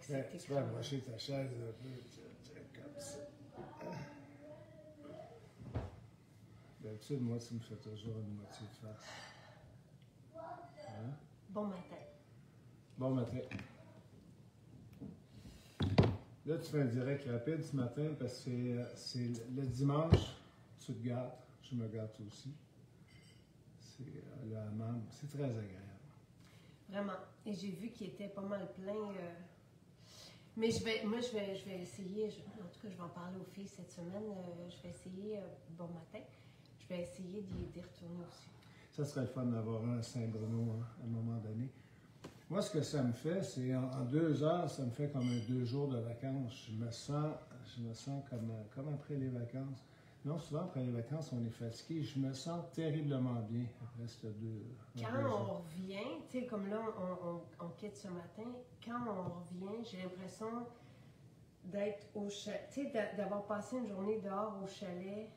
que c'était Tu peux approcher ta chaise un peu, comme ça. D'habitude, moi, tu me fais toujours une moitié de face. Hein? Bon matin. Bon matin. Là, tu fais un direct rapide ce matin parce que c'est le dimanche, tu te gâtes, je me gâte aussi. C'est le hammam, c'est très agréable. Vraiment. Et j'ai vu qu'il était pas mal plein. Mais je vais essayer, en tout cas, je vais en parler aux filles cette semaine. Je vais essayer, bon matin, je vais essayer d'y retourner aussi. Ça serait le fun d'avoir un à Saint-Bruno hein, à un moment donné. Moi, ce que ça me fait, c'est en 2 heures, ça me fait comme 2 jours de vacances. Je me sens comme après les vacances. Non, souvent, après les vacances, on est fatigué. Je me sens terriblement bien après ces 2 Quand 2 on jours. revient, tu sais, comme là, on quitte ce matin, quand on revient, j'ai l'impression d'être au chalet, tu sais, d'avoir passé une journée dehors au chalet,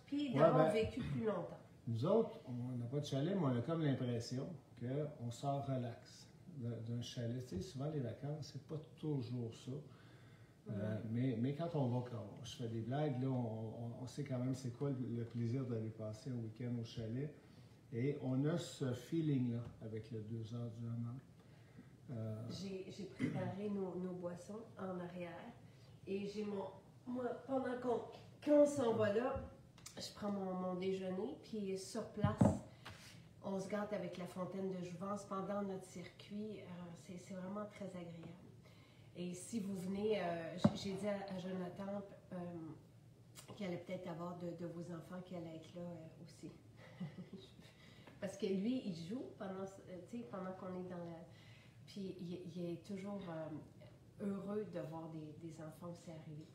puis d'avoir vécu plus longtemps. Nous autres, on n'a pas de chalet, mais on a comme l'impression qu'on sort relax d'un chalet. Tu sais, souvent, les vacances, c'est pas toujours ça. Mais quand on va, quand je fais des blagues, là, on sait quand même c'est quoi le plaisir d'aller passer un week-end au chalet. Et on a ce feeling-là avec le 2 heures du hammam. J'ai préparé nos boissons en arrière et j'ai moi, pendant qu'on s'en va là, je prends mon déjeuner, puis sur place, on se gâte avec la fontaine de Jouvence pendant notre circuit. C'est vraiment très agréable. Et si vous venez, j'ai dit à Jonathan qu'il allait peut-être avoir de vos enfants qui allaient être là aussi. Parce que lui, il joue pendant qu'on est dans la... Puis il est toujours heureux de voir des enfants aussi arriver.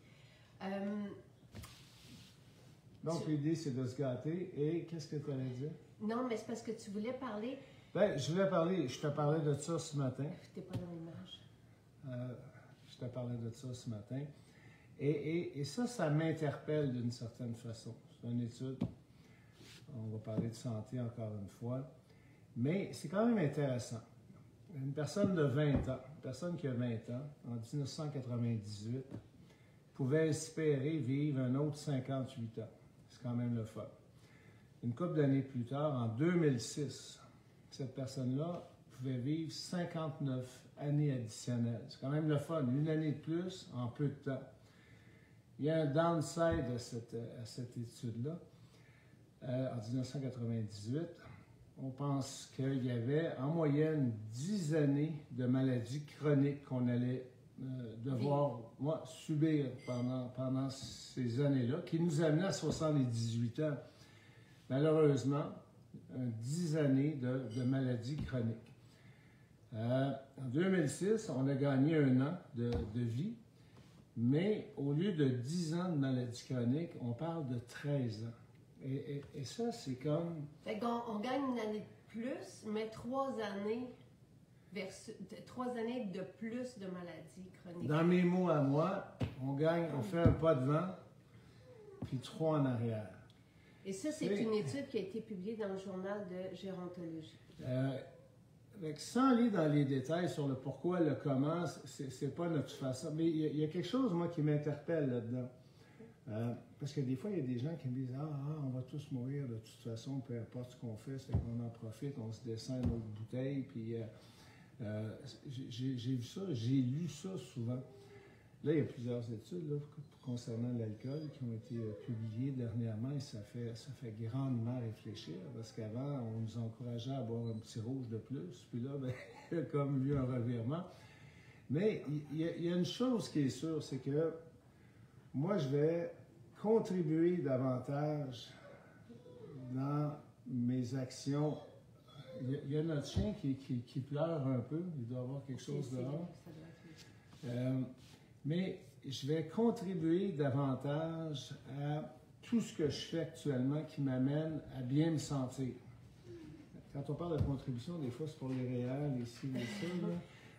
Donc, l'idée, c'est de se gâter. Et qu'est-ce que tu allais dire? Non, mais c'est parce que tu voulais parler... Bien, je te parlais de ça ce matin. Tu n'es pas dans l'image. Je te parlais de ça ce matin. Et ça m'interpelle d'une certaine façon. C'est une étude. On va parler de santé encore une fois. Mais c'est quand même intéressant. Une personne de 20 ans, une personne qui a 20 ans, en 1998, pouvait espérer vivre un autre 58 ans. C'est quand même le fun. Une couple d'années plus tard, en 2006, cette personne-là pouvait vivre 59 années additionnelles. C'est quand même le fun. Une année de plus en peu de temps. Il y a un downside à cette étude-là. En 1998, on pense qu'il y avait en moyenne 10 années de maladies chroniques qu'on allait devoir subir pendant ces années-là, qui nous amenaient à 78 ans. Malheureusement, 10 années de maladies chroniques. En 2006, on a gagné 1 an de vie, mais au lieu de 10 ans de maladies chroniques, on parle de 13 ans. Et ça, c'est comme... Fait qu'on gagne une année de plus, mais 3 années de plus de maladies chroniques. Dans mes mots à moi, on fait un pas devant, puis 3 en arrière. Et ça, c'est une étude qui a été publiée dans le journal de gérontologie. Sans aller dans les détails sur le pourquoi, le comment, c'est pas notre façon. Mais il y a quelque chose, moi, qui m'interpelle là-dedans. Parce que des fois, il y a des gens qui me disent « on va tous mourir de toute façon, peu importe ce qu'on fait, c'est qu'on en profite, on se descend une autre bouteille. » Puis j'ai vu ça, j'ai lu ça souvent. Là, il y a plusieurs études là, concernant l'alcool qui ont été publiées dernièrement et ça fait grandement réfléchir parce qu'avant, on nous encourageait à boire un petit rouge de plus. Puis là, il y a comme eu un revirement. Mais il y a une chose qui est sûre, c'est que moi, je vais contribuer davantage dans mes actions. Il y a notre chien qui pleure un peu. Il doit y avoir quelque chose dehors. Mais je vais contribuer davantage à tout ce que je fais actuellement qui m'amène à bien me sentir. Quand on parle de contribution, des fois, c'est pour les réels, ici, ici.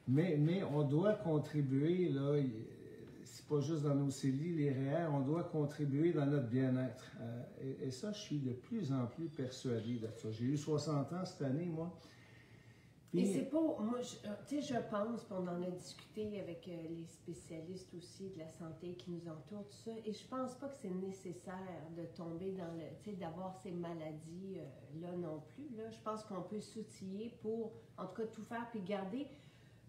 Mais on doit contribuer, là, c'est pas juste dans nos CELI, les REER, on doit contribuer dans notre bien-être. Et ça, je suis de plus en plus persuadé de ça. J'ai eu 60 ans cette année, moi. Puis, et c'est pas, moi, tu sais, je pense, puis on en a discuté avec les spécialistes aussi de la santé qui nous entourent, tout ça, et je pense pas que c'est nécessaire de tomber dans le, tu sais, d'avoir ces maladies là non plus, là. Je pense qu'on peut s'outiller pour, en tout cas, tout faire, puis garder,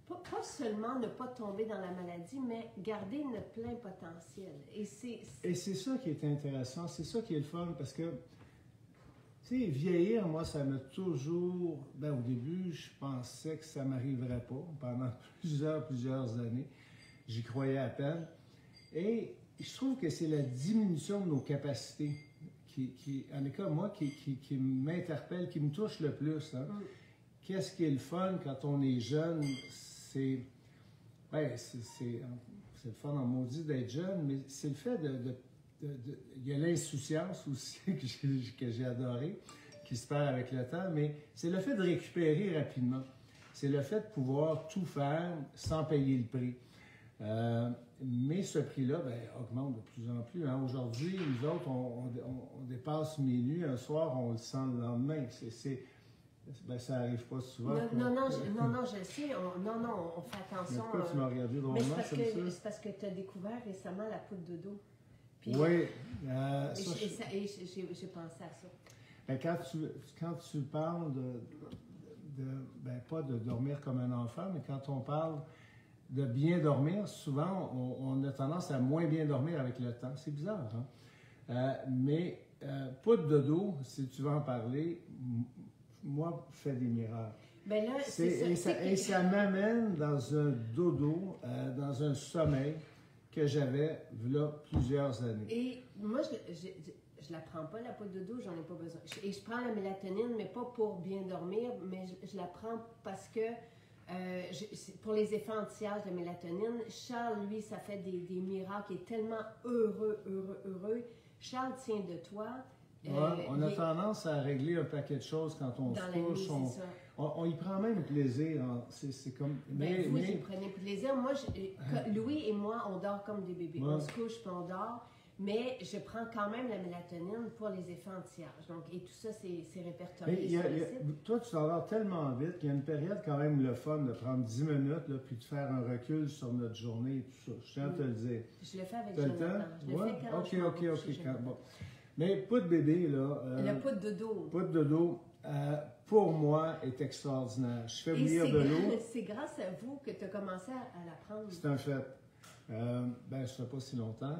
pas seulement ne pas tomber dans la maladie, mais garder notre plein potentiel. Et c'est ça qui est intéressant, c'est ça qui est le fun, parce que tu sais, vieillir, moi, ça m'a toujours... Ben, au début, je pensais que ça ne m'arriverait pas pendant plusieurs années. J'y croyais à peine. Et je trouve que c'est la diminution de nos capacités en tout cas, moi, qui m'interpelle, qui me touche le plus. Hein. Qu'est-ce qui est le fun quand on est jeune? C'est le fun en maudit d'être jeune, mais c'est le fait il y a l'insouciance aussi que j'ai adoré, qui se perd avec le temps, mais c'est le fait de récupérer rapidement. C'est le fait de pouvoir tout faire sans payer le prix. Mais ce prix-là augmente de plus en plus. Hein. Aujourd'hui, nous autres, on dépasse minuit, un soir, on le sent le lendemain. Ça n'arrive pas souvent. Non, je sais. On fait attention. Pourquoi tu m'as regardé drôlement comme ça? C'est parce que tu as découvert récemment la poudre de dos. Puis, oui. J'ai pensé à ça. Ben, quand tu parles pas de dormir comme un enfant, mais quand on parle de bien dormir, souvent, on a tendance à moins bien dormir avec le temps. C'est bizarre, hein? Mais poudre de dos, si tu veux en parler, moi, fait des miracles. Ben là, ça m'amène dans un dodo, dans un sommeil que j'avais là plusieurs années. Et moi, je la prends pas, la poudre de dos, j'en ai pas besoin. Et je prends la mélatonine, mais pas pour bien dormir, mais je la prends parce que pour les effets anti-âge de mélatonine, Charles, lui, ça fait des miracles, il est tellement heureux. Charles tient de toi. On a tendance à régler un paquet de choses quand on se couche. On y prend même plaisir. C'est comme. Vous, y prenez plaisir. Moi, Louis et moi, on dort comme des bébés. Ouais. On se couche puis on dort. Mais je prends quand même la mélatonine pour les effets anti-âge. Donc, et tout ça, c'est répertorié sur le site. Toi, tu t'endors tellement vite qu'il y a une période quand même le fun de prendre 10 minutes là, puis de faire un recul sur notre journée et tout ça. Je tiens à te le dire. Je le fais avec Jonathan. Je le fais quand OK. Bon. Mais poudre bébé, là... la poudre de dos. Poudre de dos, pour moi, est extraordinaire. Je fais bouillir de l'eau. C'est grâce à vous que tu as commencé à la prendre. C'est un fait. Je ne fais pas si longtemps.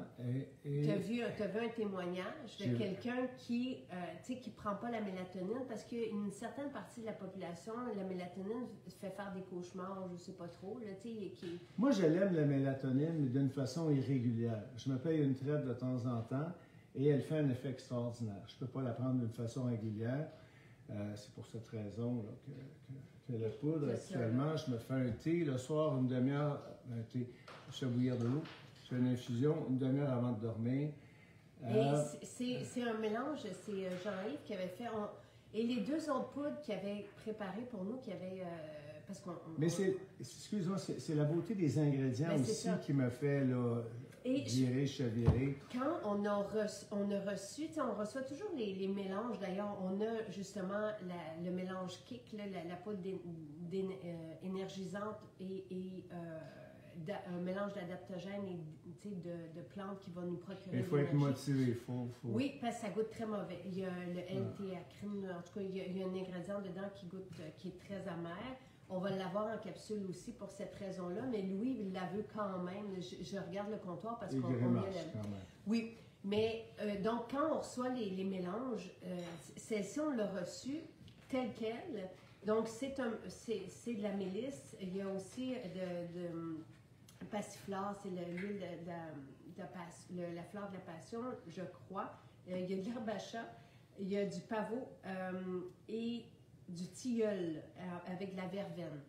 Tu as vu un témoignage de quelqu'un qui ne prend pas la mélatonine parce qu'une certaine partie de la population, la mélatonine fait faire des cauchemars, je ne sais pas trop. Là, Moi, je l'aime la mélatonine, mais d'une façon irrégulière. Je me paye une traite de temps en temps et elle fait un effet extraordinaire. Je ne peux pas la prendre d'une façon régulière. C'est pour cette raison là, que la poudre, actuellement, je me fais un thé le soir, une demi-heure, un thé. Je fais bouillir de l'eau, je fais une infusion une demi-heure avant de dormir. Et c'est un mélange, c'est Jean-Yves qui avait fait. Et les deux autres poudres qu'il avait préparées pour nous, qui avaient. Excuse-moi, c'est la beauté des ingrédients aussi qui me fait là, virer, chavirer. Quand on a reçu, on reçoit toujours les mélanges. D'ailleurs, on a justement le mélange Kick, la poudre énergisante et un mélange d'adaptogènes et de plantes qui vont nous procurer. Il faut être motivé, faut... Oui, parce que ça goûte très mauvais. Il y a le L-théacrine, en tout cas, il y a un ingrédient dedans qui est très amer. On va l'avoir en capsule aussi pour cette raison-là, mais Louis, il la veut quand même. Je regarde le comptoir parce qu'on met Oui, mais donc quand on reçoit les mélanges, celle-ci, on l'a reçue telle qu'elle. Donc, c'est de la mélisse. Il y a aussi de passiflore, c'est l'huile la fleur de la passion, je crois. Il y a de l'herbacha, il y a du pavot et du tilleul avec de la verveine.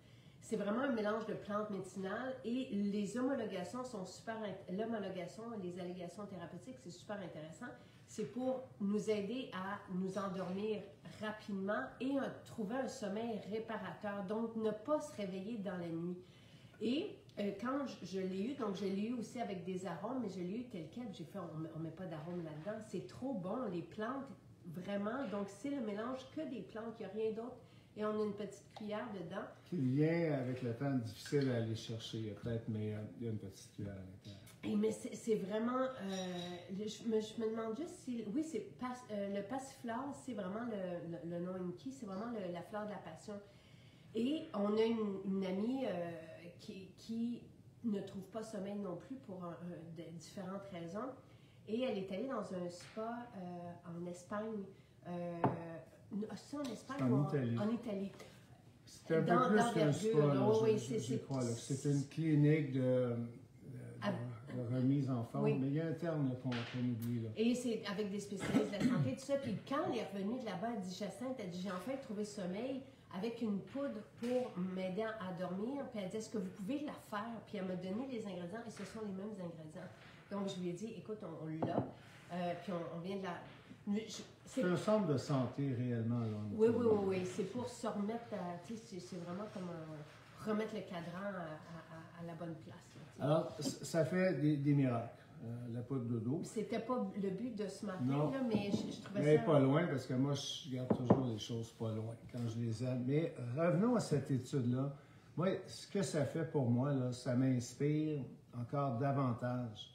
C'est vraiment un mélange de plantes médicinales et les homologations sont l'homologation, les allégations thérapeutiques, c'est super intéressant. C'est pour nous aider à nous endormir rapidement et trouver un sommeil réparateur, donc ne pas se réveiller dans la nuit. Et quand je l'ai eu, donc je l'ai eu aussi avec des arômes, mais je l'ai eu tel quel, j'ai fait, on ne met pas d'arômes là-dedans, c'est trop bon, les plantes, vraiment, donc c'est le mélange que des plantes, il n'y a rien d'autre. et on a une petite cuillère dedans. Qui vient avec le temps difficile à aller chercher, il y a peut-être, mais il y a une petite cuillère à l'intérieur. Mais c'est vraiment, je me demande juste si, oui, le passiflore, c'est vraiment le nom Inki, c'est vraiment la fleur de la passion. Et on a une amie qui ne trouve pas sommeil non plus pour de différentes raisons. Et elle est allée dans un spa en Espagne. C'est en Espagne ou en Italie? C'est un peu plus qu'un spa, je crois. C'est une clinique de remise en forme, mais il y a un terme qu'on oublie. Là. Et c'est avec des spécialistes de la santé, tout ça. Puis quand elle est revenue de là-bas, elle dit, Jacinthe, elle dit, j'ai enfin trouvé sommeil avec une poudre pour m'aider à dormir. Puis elle dit, est-ce que vous pouvez la faire? Puis elle m'a donné les ingrédients et ce sont les mêmes ingrédients. Donc je lui ai dit, écoute, on l'a. Puis on vient de la... C'est un centre de santé réellement. Là, oui. C'est pour se remettre, c'est vraiment comme remettre le cadran à la bonne place. Là, alors, ça fait des miracles. La poudre de dos. C'était pas le but de ce matin, là, mais je trouvais mais ça... pas loin, parce que moi, je garde toujours les choses pas loin quand je les aime. Mais revenons à cette étude-là. Moi, ce que ça fait pour moi, là, ça m'inspire encore davantage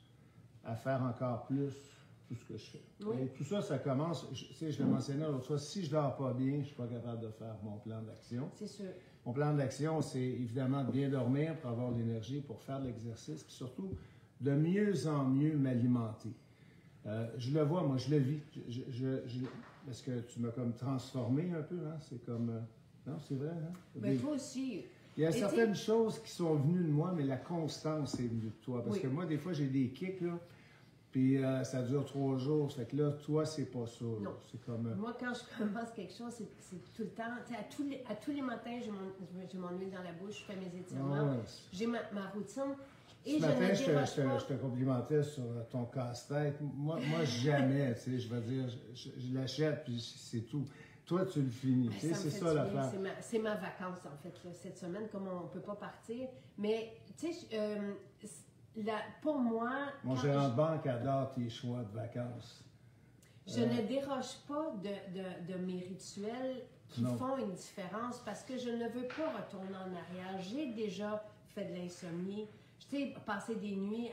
à faire encore plus tout ce que je fais. Oui. Et tout ça, ça commence, je le mentionnais l'autre fois, si je dors pas bien, je suis pas capable de faire mon plan d'action. C'est sûr. Mon plan d'action, c'est évidemment de bien dormir pour avoir l'énergie pour faire de l'exercice, puis surtout de mieux en mieux m'alimenter. Je le vois, moi, je le vis. Parce que tu m'as comme transformé un peu, hein? C'est comme... non, c'est vrai, hein? Mais toi aussi. Il y a certaines choses qui sont venues de moi, mais la constance est venue de toi. Parce que moi, des fois, j'ai des kicks, là, puis ça dure 3 jours. Fait que là, toi, c'est pas ça. Non. C'est comme... Moi, quand je commence quelque chose, c'est tout le temps. À tous les matins, je m'ennuie dans la bouche, je fais mes étirements. Ouais. J'ai ma routine. Et ce matin, je te complimentais sur ton casse-tête. Moi jamais, tu sais, je veux dire, je l'achète, puis c'est tout. Toi, tu le finis, tu sais, c'est ça l'affaire. C'est ma vacance, en fait, là, cette semaine, comme on ne peut pas partir. Mais, tu sais, pour moi... Mon gérant de banque adore tes choix de vacances. Je ne déroge pas de mes rituels qui font une différence parce que je ne veux pas retourner en arrière. J'ai déjà fait de l'insomnie. Tu sais, passer des nuits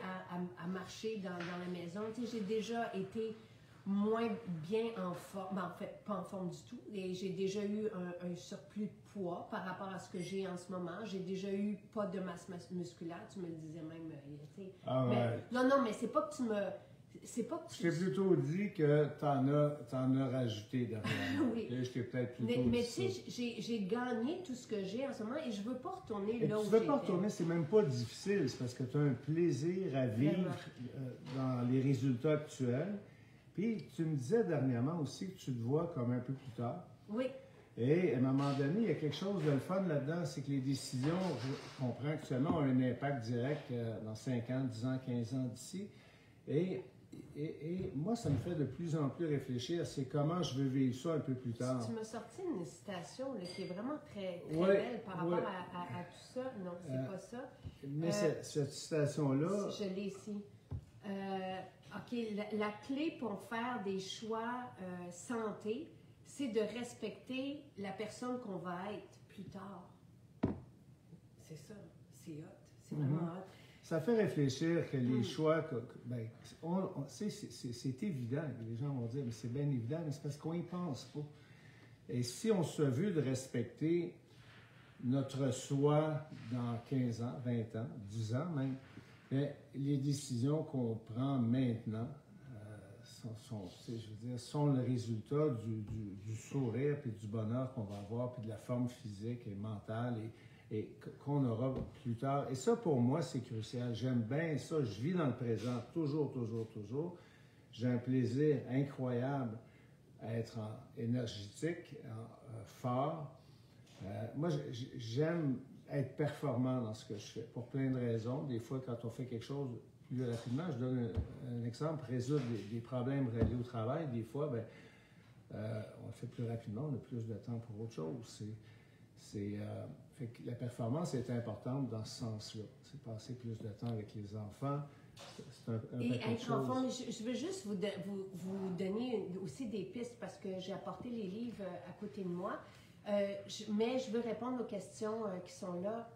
à marcher dans la maison. Tu sais, j'ai déjà été moins bien en forme, en fait, pas en forme du tout. Et j'ai déjà eu un surplus de poids par rapport à ce que j'ai en ce moment. J'ai déjà eu pas de masse musculaire, tu me le disais même. Tu sais. Ah ouais. Non, mais c'est pas que tu me... Je t'ai plutôt dit que t'en as rajouté derrière. Oui. Et je t'ai peut-être plutôt mais tu sais, j'ai gagné tout ce que j'ai en ce moment et je veux pas retourner et là où tu veux pas retourner, c'est même pas difficile. C'est parce que tu as un plaisir à vivre dans les résultats actuels. Puis tu me disais dernièrement aussi que tu te vois comme un peu plus tard. Oui. Et à un moment donné, il y a quelque chose de le fun là-dedans, c'est que les décisions, je comprends actuellement, ont un impact direct dans 5 ans, 10 ans, 15 ans d'ici. Et moi, ça me fait de plus en plus réfléchir, c'est comment je veux vivre ça un peu plus tard. Tu m'as sorti une citation là, qui est vraiment très belle par rapport à tout ça. Non, c'est pas ça. Mais cette citation-là... Je l'ai ici. OK, la clé pour faire des choix santé, c'est de respecter la personne qu'on va être plus tard. C'est ça, c'est hot, c'est vraiment hot. Ça fait réfléchir que les choix, c'est évident, les gens vont dire, mais c'est bien évident, mais c'est parce qu'on n'y pense pas. Et si on se veut de respecter notre soi dans 15 ans, 20 ans, 10 ans même, bien, les décisions qu'on prend maintenant sont le résultat du sourire et du bonheur qu'on va avoir, puis de la forme physique et mentale et qu'on aura plus tard. Et ça, pour moi, c'est crucial. J'aime bien ça. Je vis dans le présent, toujours. J'ai un plaisir incroyable à être énergétique, fort. Moi, j'aime être performant dans ce que je fais, pour plein de raisons. Des fois, quand on fait quelque chose plus rapidement, je donne un exemple, résoudre des problèmes reliés au travail, des fois, on le fait plus rapidement, on a plus de temps pour autre chose. Fait que la performance est importante dans ce sens-là. C'est passer plus de temps avec les enfants. C'est un et être enfant, je veux juste vous donner aussi des pistes parce que j'ai apporté les livres à côté de moi. Mais je veux répondre aux questions qui sont là.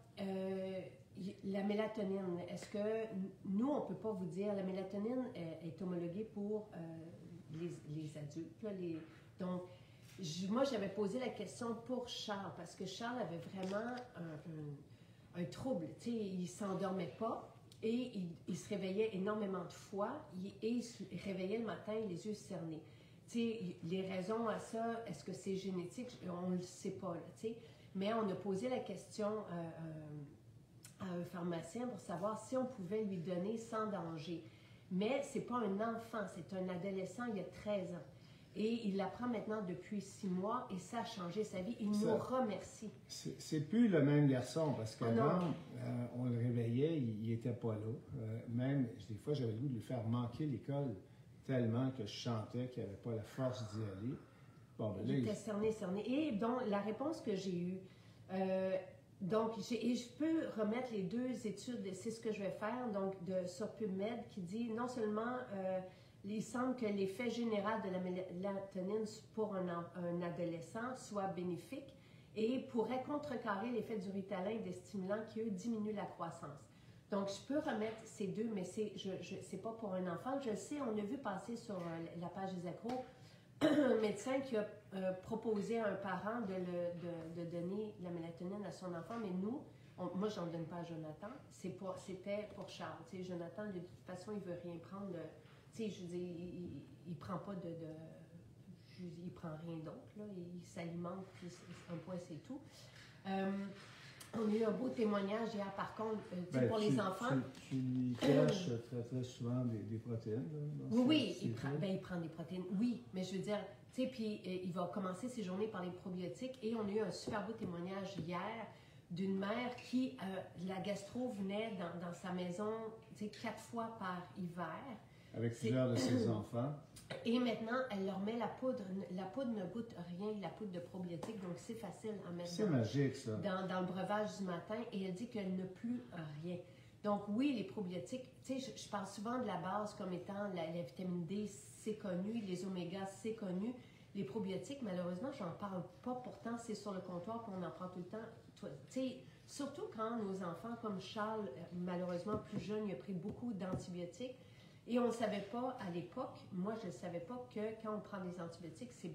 La mélatonine, est-ce que nous, on ne peut pas vous dire, la mélatonine est homologuée pour les adultes. Là, donc, moi, j'avais posé la question pour Charles, parce que Charles avait vraiment un trouble. Tu sais, il ne s'endormait pas et il se réveillait énormément de fois et il se réveillait le matin les yeux cernés. Tu sais, les raisons à ça, est-ce que c'est génétique? On ne le sait pas, là, tu sais. Mais on a posé la question à un pharmacien pour savoir si on pouvait lui donner sans danger. Mais ce n'est pas un enfant, c'est un adolescent, il y a 13 ans. Et il l'apprend maintenant depuis 6 mois et ça a changé sa vie. Il nous remercie. C'est plus le même garçon parce qu'avant, on le réveillait, il n'était pas là. Même, des fois, j'avais le goût de lui faire manquer l'école tellement que je chantais qu'il n'avait pas la force d'y aller. Bon, ben là, il était cerné. Et donc, la réponse que j'ai eue, et je peux remettre les 2 études, c'est ce que je vais faire, donc sur PubMed, qui dit non seulement il semble que l'effet général de la mélatonine pour un adolescent soit bénéfique et pourrait contrecarrer l'effet du Ritalin et des stimulants qui, eux, diminuent la croissance. Donc, je peux remettre ces 2, mais c'est pas pour un enfant. Je le sais, on a vu passer sur la page des accros un médecin qui a proposé à un parent de donner la mélatonine à son enfant, mais nous, moi, je n'en donne pas à Jonathan. C'était pour Charles. Tu sais, Jonathan, de toute façon, il ne veut rien prendre. Tu sais, je veux dire, il ne prend pas il prend rien d'autre. Il s'alimente, puis un point, c'est tout. On a eu un beau témoignage hier, par contre, pour les enfants. Tu lui caches très, très souvent des protéines. Là, oui, il prend des protéines. Oui, mais je veux dire, tu sais, puis il va commencer ses journées par les probiotiques. Et on a eu un super beau témoignage hier d'une mère qui, la gastro venait dans sa maison, tu sais, 4 fois par hiver. Avec plusieurs de ses enfants. Et maintenant, elle leur met la poudre. La poudre ne goûte rien, la poudre de probiotiques, donc c'est facile à mettre magique, ça. Dans le breuvage du matin. Et elle dit qu'elle n'a plus rien. Donc oui, les probiotiques, tu sais, je parle souvent de la base comme étant la vitamine D, c'est connu, les omégas, c'est connu. Les probiotiques, malheureusement, j'en parle pas. Pourtant, c'est sur le comptoir qu'on en prend tout le temps. Tu sais, surtout quand nos enfants, comme Charles, malheureusement plus jeune, il a pris beaucoup d'antibiotiques. Et on ne savait pas à l'époque, moi je ne savais pas que quand on prend des antibiotiques, c'est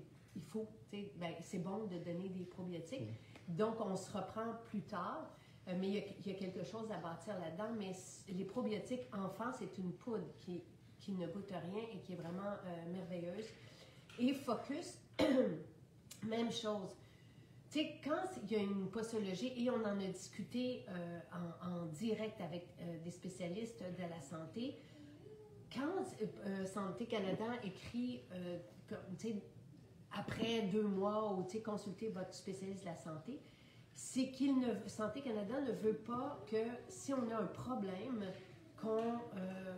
bon de donner des probiotiques. Donc on se reprend plus tard, mais il y a quelque chose à bâtir là-dedans. Mais les probiotiques enfants, c'est une poudre qui ne goûte rien et qui est vraiment merveilleuse. Et Focus, même chose. Tu sais, quand il y a une posologie, et on en a discuté en direct avec des spécialistes de la santé, quand Santé Canada écrit, après 2 mois, ou consultez votre spécialiste de la santé, c'est Santé Canada ne veut pas que si on a un problème,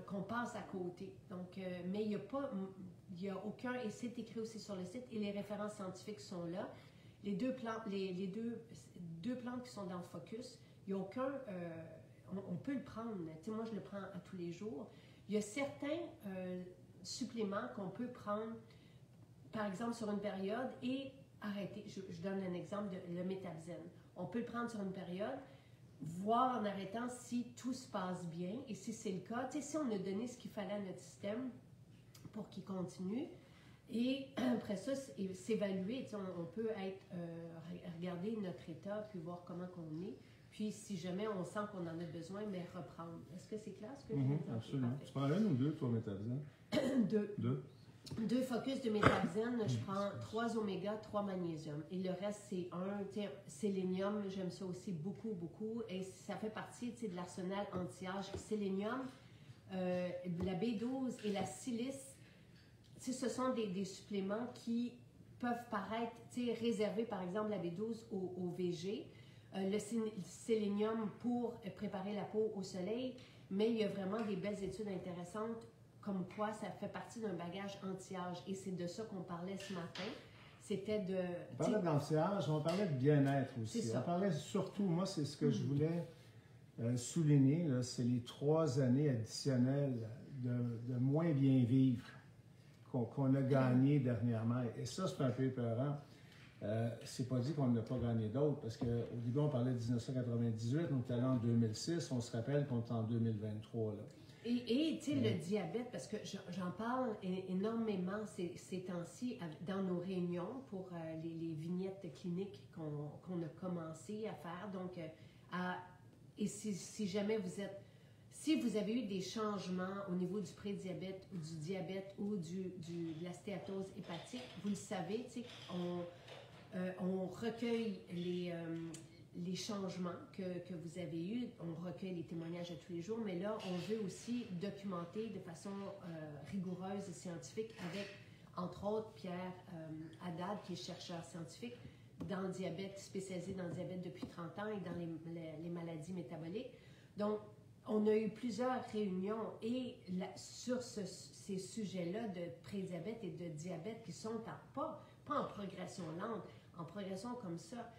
qu'on passe à côté. Donc, mais il n'y a aucun, et c'est écrit aussi sur le site, et les références scientifiques sont là. Les deux plantes qui sont dans le Focus, il n'y a aucun, on peut le prendre. Moi, je le prends à tous les jours. Il y a certains suppléments qu'on peut prendre, par exemple, sur une période et arrêter. Je donne un exemple, le Métabzen. On peut le prendre sur une période, voir en arrêtant si tout se passe bien. Et si c'est le cas, si on a donné ce qu'il fallait à notre système pour qu'il continue, et après ça, s'évaluer. On peut regarder notre état, puis voir comment on est. Puis, si jamais on sent qu'on en a besoin, mais reprendre. Est-ce que c'est clair ce que je veux dire? Absolument. Tu prends 1 ou 2 pour Métabzen? 2 Focus de Métabzen. Je prends 3 oméga, 3 magnésium. Et le reste, c'est sélénium. J'aime ça aussi beaucoup, beaucoup. Et ça fait partie de l'arsenal anti-âge. Sélénium, la B12 et la silice, ce sont des suppléments qui peuvent paraître réservés, par exemple, la B12 au VG. Le sélénium pour préparer la peau au soleil, mais il y a vraiment des belles études intéressantes comme quoi ça fait partie d'un bagage anti-âge. Et c'est de ça qu'on parlait ce matin. C'était de... On parlait d'anti-âge, on parlait de bien-être aussi. On parlait surtout, moi, c'est ce que je voulais souligner, c'est les 3 années additionnelles de moins bien vivre qu'on a gagné dernièrement. Et ça, c'est un peu épeurant. c'est pas dit qu'on n'a pas gagné d'autres, parce qu'au début, on parlait de 1998, on est allé en 2006, on se rappelle qu'on est en 2023. Là. Et tu sais, le diabète, parce que j'en parle énormément ces temps-ci dans nos réunions pour les vignettes cliniques qu'on a commencé à faire. Donc, et si jamais si vous avez eu des changements au niveau du prédiabète ou du diabète ou de la stéatose hépatique, vous le savez, tu sais, on recueille les changements que vous avez eus, on recueille les témoignages à tous les jours, mais là, on veut aussi documenter de façon rigoureuse et scientifique avec, entre autres, Pierre Haddad, qui est chercheur scientifique dans le diabète, spécialisé dans le diabète depuis 30 ans et dans les maladies métaboliques. Donc, on a eu plusieurs réunions et sur ces sujets-là de prédiabète et de diabète qui sont pas en progression lente, en progression comme ça.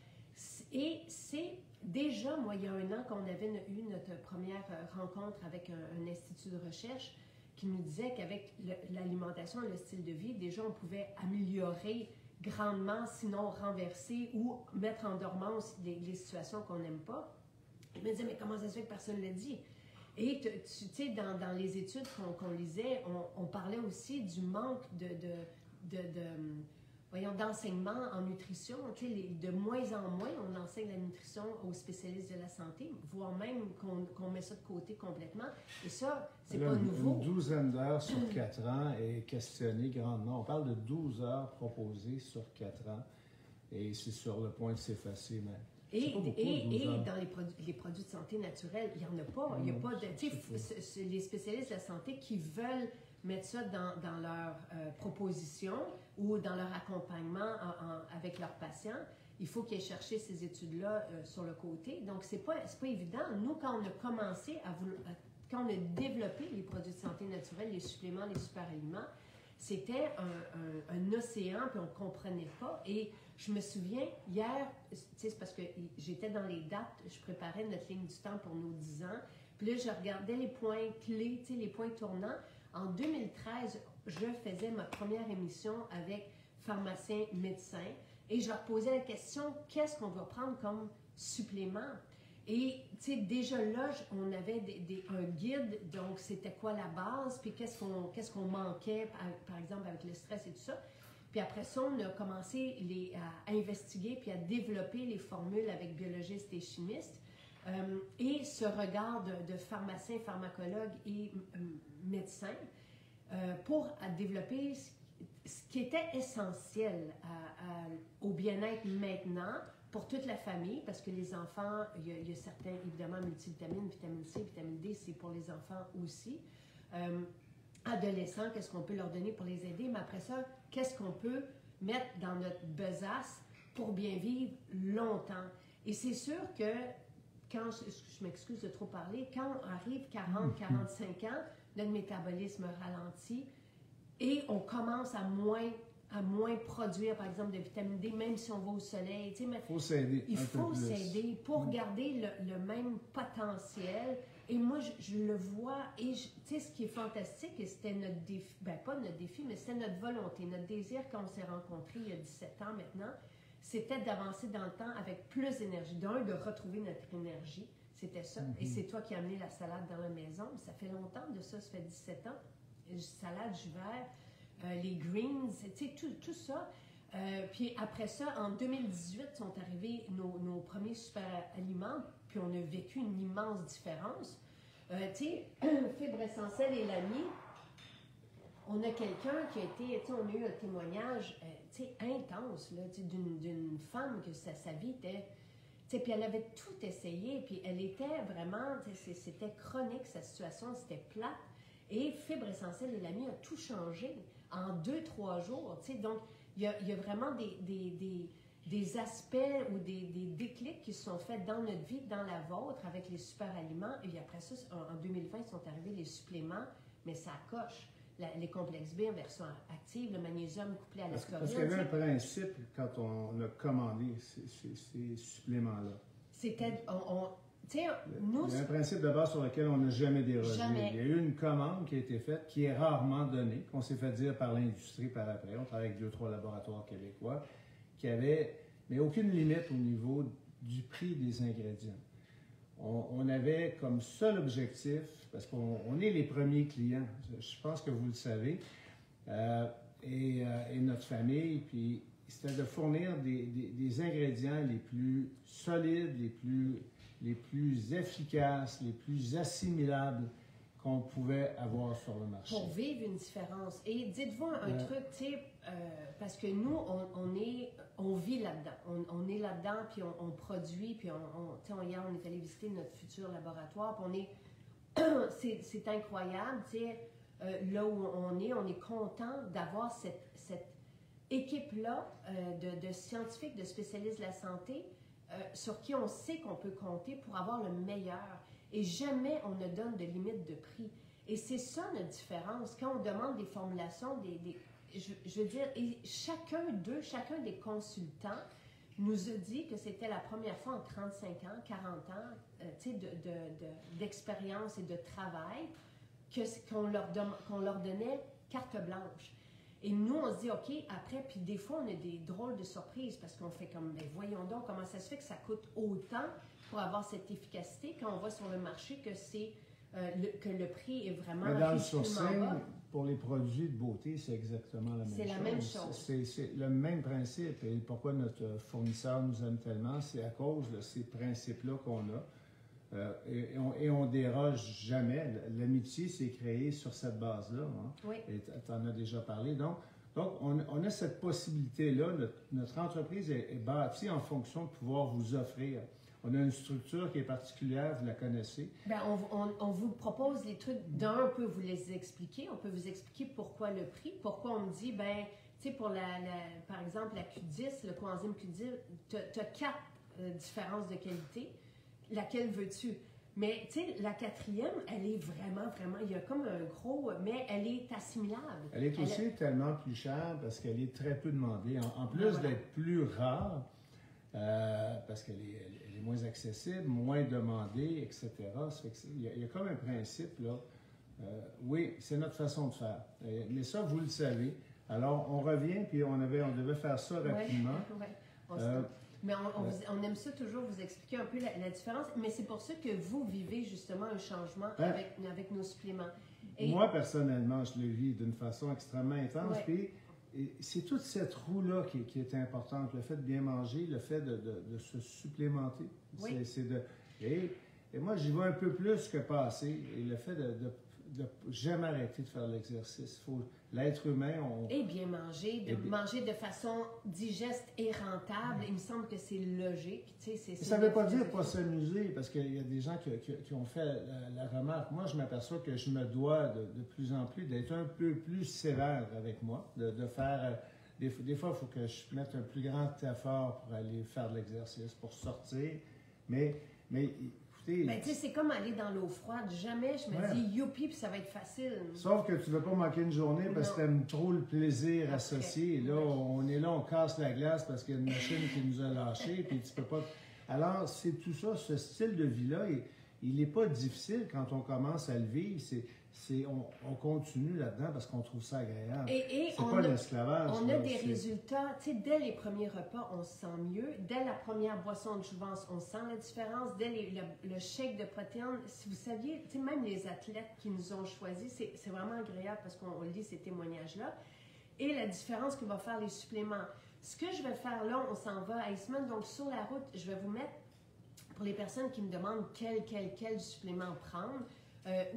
Et c'est déjà, moi, il y a 1 an qu'on avait eu notre première rencontre avec un institut de recherche qui nous disait qu'avec l'alimentation et le style de vie, déjà, on pouvait améliorer grandement, sinon renverser ou mettre en dormance les situations qu'on n'aime pas. Il me disait, mais comment ça se fait que personne ne le dit? Et tu sais, dans les études qu'on lisait, on parlait aussi du manque d'enseignement en nutrition. Tu sais, de moins en moins, on enseigne la nutrition aux spécialistes de la santé, voire même qu'on met ça de côté complètement. Et ça, c'est pas nouveau. Une 12aine d'heures sur 4 ans est questionnée grandement. On parle de 12 heures proposées sur 4 ans et c'est sur le point de s'effacer même. Et dans les produits de santé naturelle, il n'y en a pas. Il n'y a pas de. Les spécialistes de la santé qui veulent mettre ça dans leur proposition ou dans leur accompagnement avec leurs patients, il faut qu'ils aient cherché ces études-là sur le côté. Donc, c'est pas évident. Nous, quand on a commencé quand on a développé les produits de santé naturelle, les suppléments, les super-aliments, c'était un océan, puis on ne comprenait pas. Et je me souviens, hier, c'est parce que j'étais dans les dates, je préparais notre ligne du temps pour nos 10 ans, puis là, je regardais les points clés, les points tournants. En 2013, je faisais ma première émission avec pharmaciens, médecins, et je leur posais la question, qu'est-ce qu'on va prendre comme supplément? Et tu sais, déjà là, on avait un guide, donc c'était quoi la base, puis qu'est-ce qu'on manquait, par exemple, avec le stress et tout ça. Puis après ça, on a commencé à investiguer puis à développer les formules avec biologistes et chimistes. Et ce regard de pharmaciens, pharmacologues et médecins pour développer ce qui était essentiel au bien-être maintenant pour toute la famille, parce que les enfants, il y a certains, évidemment, multivitamines, vitamine C, vitamine D, c'est pour les enfants aussi. Adolescents, qu'est-ce qu'on peut leur donner pour les aider, mais après ça, qu'est-ce qu'on peut mettre dans notre besace pour bien vivre longtemps. Et c'est sûr que, quand, je m'excuse de trop parler, quand on arrive 40-45 ans, notre métabolisme ralentit et on commence à moins produire, par exemple, de vitamine D, même si on va au soleil. Il faut s'aider. Il faut s'aider pour garder le même potentiel. Et moi, je le vois, et tu sais, ce qui est fantastique, et c'était notre défi, pas notre défi, mais c'était notre volonté, notre désir quand on s'est rencontrés il y a 17 ans maintenant, c'était d'avancer dans le temps avec plus d'énergie. De retrouver notre énergie, c'était ça. Et c'est toi qui as amené la salade dans la maison. Ça fait longtemps de ça fait 17 ans. Salade, jus vert, les greens, tu sais, tout ça. Puis après ça, en 2018, sont arrivés nos premiers super aliments, puis on a vécu une immense différence. Tu sais, Fibre Essentielle et l'ami, on a quelqu'un qui a été, tu sais, on a eu un témoignage, tu sais, intense, là, tu sais, d'une femme que sa vie était, tu sais, puis elle avait tout essayé, puis elle était vraiment, tu sais, c'était chronique, sa situation, c'était plate. Et Fibre Essentielle et l'ami a tout changé en 2-3 jours, tu sais, donc il y a vraiment des aspects ou des déclics qui se sont faits dans notre vie, dans la vôtre, avec les super aliments. Et après ça, en 2020, ils sont arrivés les suppléments, mais ça coche. Les complexes B en version active, le magnésium couplé à l'ascorbine. Parce qu'il y avait un principe quand on a commandé ces suppléments-là. C'était... Il y a un principe de base sur lequel on n'a jamais dérogé. Jamais. Il y a eu une commande qui a été faite, qui est rarement donnée, qu'on s'est fait dire par l'industrie par après. On travaille avec 2-3 laboratoires québécois, qu'il y avait mais aucune limite au niveau du prix des ingrédients. On avait comme seul objectif, parce qu'on est les premiers clients, je pense que vous le savez, et notre famille, puis c'était de fournir des ingrédients les plus solides, les plus efficaces, les plus assimilables qu'on pouvait avoir sur le marché. Pour vivre une différence. Et dites-vous un truc, tu sais, parce que nous, on vit là-dedans. On est là-dedans, puis on produit, puis hier, on est allé visiter notre futur laboratoire, puis c'est incroyable, tu sais, là où on est content d'avoir cette équipe-là de scientifiques, de spécialistes de la santé, sur qui on sait qu'on peut compter pour avoir le meilleur. Et jamais on ne donne de limite de prix. Et c'est ça notre différence. Quand on demande des formulations, je veux dire, et chacun des consultants nous a dit que c'était la première fois en 35 ans, 40 ans, d'expérience et de travail qu'on leur donnait carte blanche. Et nous, on se dit, OK, après, puis des fois, on a des drôles de surprises parce qu'on fait comme, ben voyons donc, comment ça se fait que ça coûte autant pour avoir cette efficacité quand on voit sur le marché que que le prix est vraiment mais dans le sourcing, pour les produits de beauté, c'est exactement la même chose. C'est la même chose. C'est le même principe. Et pourquoi notre fournisseur nous aime tellement, c'est à cause de ces principes-là qu'on a. Et on déroge jamais. L'amitié s'est créée sur cette base-là. Hein? Oui. Et tu en as déjà parlé. Donc on a cette possibilité-là. Notre entreprise est bâtie en fonction de pouvoir vous offrir. On a une structure qui est particulière, vous la connaissez. Bien, on vous propose les trucs. D'un, on peut vous les expliquer. On peut vous expliquer pourquoi le prix. Pourquoi on me dit, ben, tu sais, pour par exemple, la Q10, le coenzyme Q10, tu as 4 différences de qualité. Laquelle veux-tu? Mais, tu sais, la quatrième, elle est vraiment, il y a comme un gros, mais elle est assimilable. Elle est aussi tellement plus chère parce qu'elle est très peu demandée. En plus d'être plus rare, parce qu'elle est moins accessible, moins demandée, etc. Il y a comme un principe, là. Oui, c'est notre façon de faire. Mais ça, vous le savez. Alors, on revient, puis on devait faire ça rapidement. Mais on aime ça toujours vous expliquer un peu la différence, mais c'est pour ça que vous vivez justement un changement avec nos suppléments. Et moi, personnellement, je le vis d'une façon extrêmement intense, puis c'est toute cette roue-là qui est importante, le fait de bien manger, le fait de se supplémenter. Oui. Et moi, j'y vais un peu plus que passer, et le fait de jamais arrêter de faire l'exercice. L'être humain, Et bien manger, manger de façon digeste et rentable, il me semble que c'est logique. Ça ne veut pas dire pas s'amuser, parce qu'il y a des gens qui ont fait la remarque. Moi, je m'aperçois que je me dois de plus en plus d'être un peu plus sévère avec moi, de faire... Des fois, il faut que je mette un plus grand effort pour aller faire de l'exercice, pour sortir. Mais écoutez... Ben, tu sais, c'est comme aller dans l'eau froide. Jamais je me dis youpi, puis ça va être facile. Sauf que tu ne veux pas manquer une journée parce que tu aimes trop le plaisir associé. Et là, on casse la glace parce qu'il y a une machine qui nous a lâchés, puis tu peux pas... Alors, c'est tout ça, ce style de vie-là, il n'est pas difficile quand on commence à le vivre. On continue là-dedans parce qu'on trouve ça agréable. C'est pas l'esclavage. On a des résultats. Tu sais, dès les premiers repas, on se sent mieux. Dès la première boisson de jouvence, on sent la différence. Dès le shake de protéines, si vous saviez, tu sais, même les athlètes qui nous ont choisis, c'est vraiment agréable parce qu'on lit ces témoignages-là. Et la différence que va faire les suppléments. Ce que je vais faire là, on s'en va à Eastman. Donc, sur la route, je vais vous mettre, pour les personnes qui me demandent quel supplément prendre,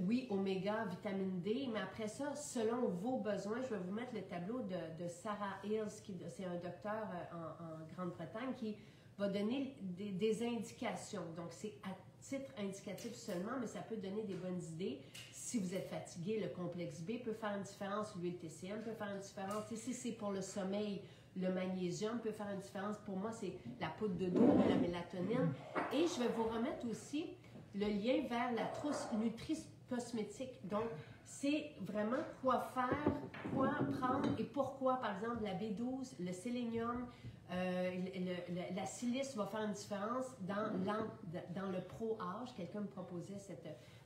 oui, oméga, vitamine D, mais après ça, selon vos besoins, je vais vous mettre le tableau de Sarah Hills, c'est un docteur en Grande-Bretagne qui va donner des indications. Donc, c'est à titre indicatif seulement, mais ça peut donner des bonnes idées. Si vous êtes fatigué, le complexe B peut faire une différence, l'huile TCM peut faire une différence. Et si c'est pour le sommeil, le magnésium peut faire une différence. Pour moi, c'est la poudre de dos, la mélatonine. Et je vais vous remettre aussi le lien vers la trousse nutri-cosmétique. Donc, c'est vraiment quoi faire, quoi prendre et pourquoi. Par exemple, la B12, le sélénium, la silice va faire une différence dans le pro-âge. Quelqu'un me proposait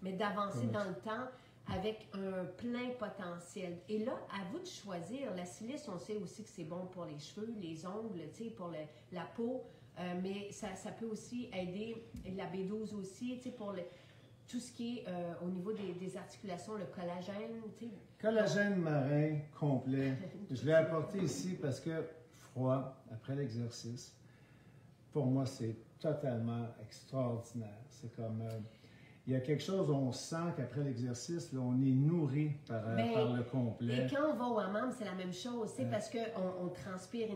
mais d'avancer dans le temps. avec un plein potentiel. Et là, à vous de choisir. La silice, on sait aussi que c'est bon pour les cheveux, les ongles, tu sais, pour la peau, mais ça peut aussi aider, la B12 aussi, tu sais, pour tout ce qui est au niveau des articulations, le collagène, tu sais. Collagène marin complet. Je l'ai apporté ici parce que froid, après l'exercice, pour moi, c'est totalement extraordinaire. C'est comme... il y a quelque chose, on sent qu'après l'exercice, là, on est nourri par le complet. Et quand on va au hammam, c'est la même chose, parce qu'on transpire,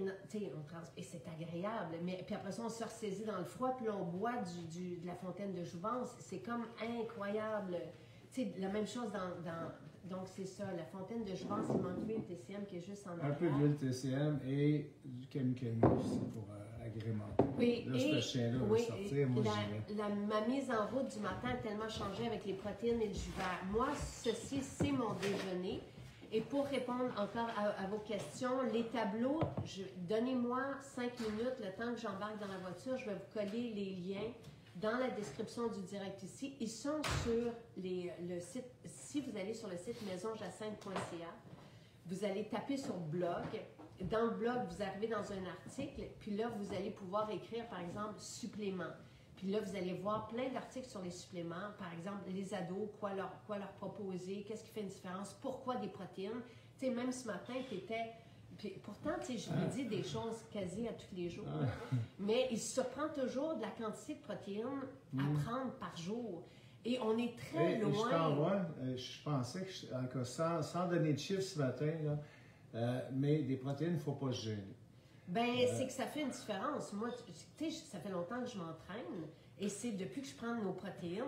et c'est agréable. Mais puis après ça, on se ressaisit dans le froid, puis là, on boit de la fontaine de jouvence. C'est comme incroyable. La même chose donc c'est ça, la fontaine de jouvence, il manque l'huile TCM qui est juste en arrière. Un peu d'huile TCM et du Kemi aussi pour agrémenter. Oui, là, ce chien-là va sortir, moi ma mise en route du matin a tellement changé avec les protéines et le jus vert. Moi, ceci, c'est mon déjeuner. Et pour répondre encore à vos questions, les tableaux, donnez-moi 5 minutes, le temps que j'embarque dans la voiture, je vais vous coller les liens dans la description du direct ici. Ils sont sur le site, si vous allez sur le site maisonjacinthe.ca, vous allez taper sur blog. Dans le blog, vous arrivez dans un article, puis là, vous allez pouvoir écrire, par exemple, supplément. Puis là, vous allez voir plein d'articles sur les suppléments. Par exemple, les ados, quoi leur proposer, qu'est-ce qui fait une différence, pourquoi des protéines. Tu sais, même ce matin, tu étais... Puis pourtant, tu sais, je lui dis des choses quasi à tous les jours. Mais il se surprend toujours de la quantité de protéines à prendre par jour. Et on est très loin. Je t'envoie, je pensais que, sans donner de chiffres ce matin, là, mais des protéines, il ne faut pas se gêner. Ben, c'est que ça fait une différence. Moi, tu sais, ça fait longtemps que je m'entraîne et c'est depuis que je prends nos protéines.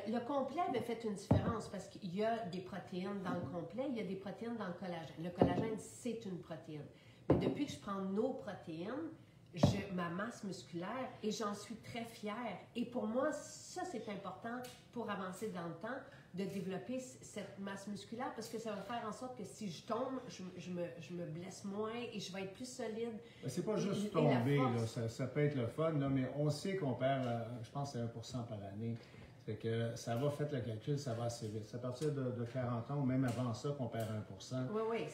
Le complet avait fait une différence parce qu'il y a des protéines dans le complet, il y a des protéines dans le collagène. Le collagène, c'est une protéine. Mais depuis que je prends nos protéines, ma masse musculaire, et j'en suis très fière. Et pour moi, ça, c'est important pour avancer dans le temps, de développer cette masse musculaire parce que ça va faire en sorte que si je tombe, je me blesse moins et je vais être plus solide. C'est pas juste tomber, là, ça peut être le fun, là, mais on sait qu'on perd, je pense, c'est 1% par année. Fait que ça va, faites le calcul, ça va assez vite. C'est à partir de 40 ans ou même avant ça qu'on perd 1%. Oui,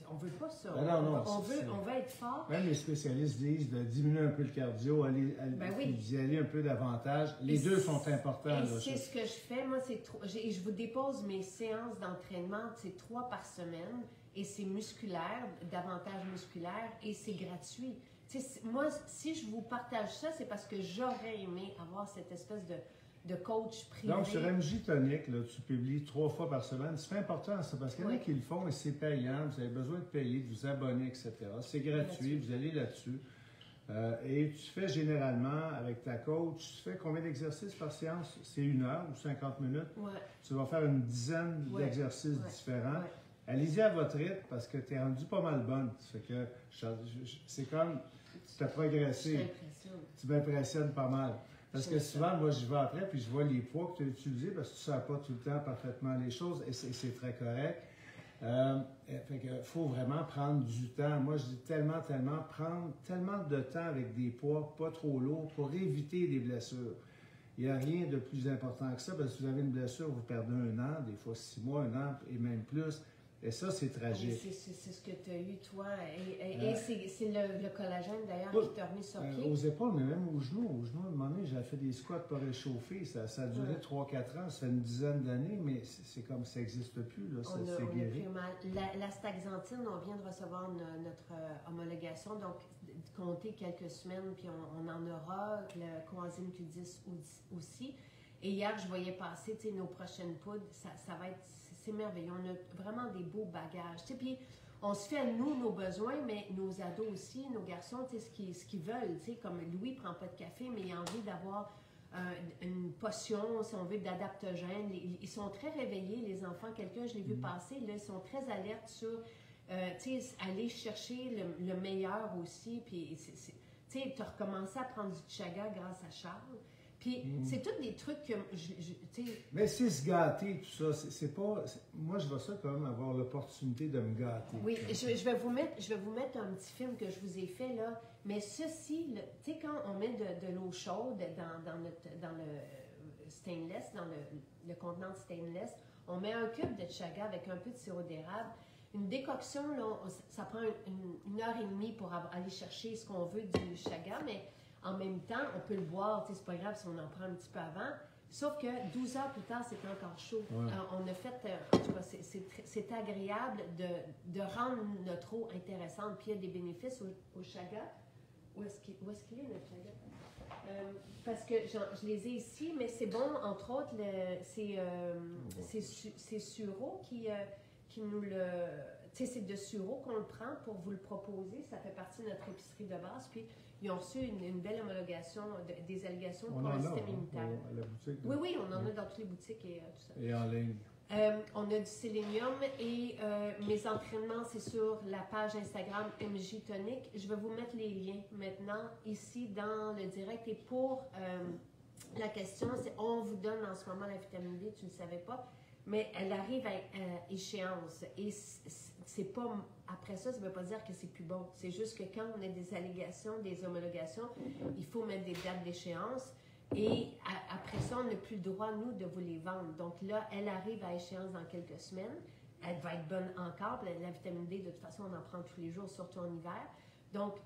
on veut pas ça. Non, on veut être fort. Même les spécialistes disent de diminuer un peu le cardio, d'y aller un peu davantage. Les deux sont importants. Et c'est ce que je fais. Moi, je vous dépose mes séances d'entraînement, c'est 3 par semaine et c'est musculaire, davantage musculaire et c'est gratuit. Moi, si je vous partage ça, c'est parce que j'aurais aimé avoir cette espèce de coach privé. Donc, sur MJ Tonic, là, tu publies 3 fois par semaine. C'est important, ça, parce qu'il y en a qui le font et c'est payant. Vous avez besoin de payer, de vous abonner, etc. C'est gratuit, vous allez là-dessus. Et tu fais généralement, avec ta coach, tu fais combien d'exercices par séance? C'est 1 heure ou 50 minutes? Ouais. Tu vas faire une dizaine d'exercices différents. Ouais. Allez-y à votre rythme parce que tu es rendu pas mal bonne. Ça fait que c'est comme... Tu as progressé. Tu m'impressionnes pas mal. Parce que souvent, moi, j'y vais après, puis je vois les poids que tu as utilisés, parce que tu ne sais pas tout le temps parfaitement les choses, et c'est très correct. Fait que faut vraiment prendre du temps. Moi, je dis prendre tellement de temps avec des poids pas trop lourds pour éviter des blessures. Il n'y a rien de plus important que ça, parce que si vous avez une blessure, vous perdez 1 an, des fois 6 mois, 1 an, et même plus. Et ça, c'est tragique. C'est ce que tu as eu, toi. Et c'est le collagène, d'ailleurs, qui t'a remis sur pied. Aux épaules, mais même aux genoux. Aux genoux, à un moment donné, j'avais fait des squats pas réchauffés. Ça a duré 3-4 ans. Ça fait une dizaine d'années, mais c'est comme ça n'existe plus. Là. C'est guéri. La staxanthine, on vient de recevoir notre homologation. Donc, comptez quelques semaines, puis on en aura. Le coenzyme Q10 aussi. Et hier, je voyais passer nos prochaines poudres. Ça va être... C'est merveilleux. On a vraiment des beaux bagages. Puis on se fait à nous nos besoins, mais nos ados aussi, nos garçons, ce qu'ils veulent. Comme Louis ne prend pas de café, mais il a envie d'avoir une potion, si on veut, d'adaptogène. Ils sont très réveillés, les enfants. Quelqu'un, je l'ai vu passer, là, ils sont très alertes sur aller chercher le meilleur aussi. Puis tu as recommencé à prendre du chaga grâce à Charles. Puis, c'est tous des trucs que mais c'est se gâter, tout ça. C'est pas... Moi, je vois ça comme avoir l'opportunité de me gâter. Oui, je vais vous mettre un petit film que je vous ai fait, là. Mais ceci, tu sais, quand on met de l'eau chaude dans stainless, dans le contenant de stainless. On met un cube de chaga avec un peu de sirop d'érable. Une décoction, là, ça prend une heure et demie pour aller chercher ce qu'on veut du chaga, mais en même temps, on peut le boire, c'est pas grave si on en prend un petit peu avant. Sauf que 12 heures plus tard, c'était encore chaud. Ouais. On a fait, en tout cas, c'est agréable de rendre notre eau intéressante. Puis il y a des bénéfices au chaga. Où est-ce qu'il est, notre chaga? Parce que je les ai ici, mais c'est bon, entre autres, c'est Suro qui nous le... Tu sais, c'est de Suro qu'on le prend pour vous le proposer. Ça fait partie de notre épicerie de base. Puis, ils ont reçu une belle homologation, des allégations pour le système immunitaire. À la boutique. Oui, on en a dans toutes les boutiques et tout ça. Et en ligne. On a du sélénium et mes entraînements, c'est sur la page Instagram MJ Tonic. Je vais vous mettre les liens maintenant ici dans le direct. Et pour la question, c'est on vous donne en ce moment la vitamine D, tu ne le savais pas, mais elle arrive à échéance. Et c'est pas, après ça ne veut pas dire que c'est plus bon. C'est juste que quand on a des allégations, des homologations, il faut mettre des dates d'échéance. Et après ça, on n'a plus le droit, nous, de vous les vendre. Donc là, elle arrive à échéance dans quelques semaines. Elle va être bonne encore. La vitamine D, de toute façon, on en prend tous les jours, surtout en hiver. Donc,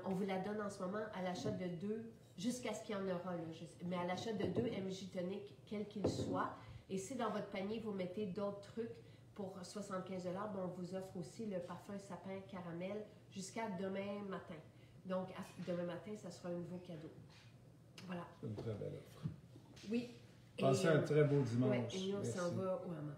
on vous la donne en ce moment à l'achat de 2, jusqu'à ce qu'il y en aura. Là, mais à l'achat de 2 MJ Tonic, quel qu'il soit. Et si dans votre panier, vous mettez d'autres trucs pour 75 $, on vous offre aussi le parfum sapin caramel jusqu'à demain matin. Donc, demain matin, ça sera un nouveau cadeau. Voilà. C'est une très belle offre. Oui. Passez un très beau dimanche. Oui, et nous, on s'en va au hammam.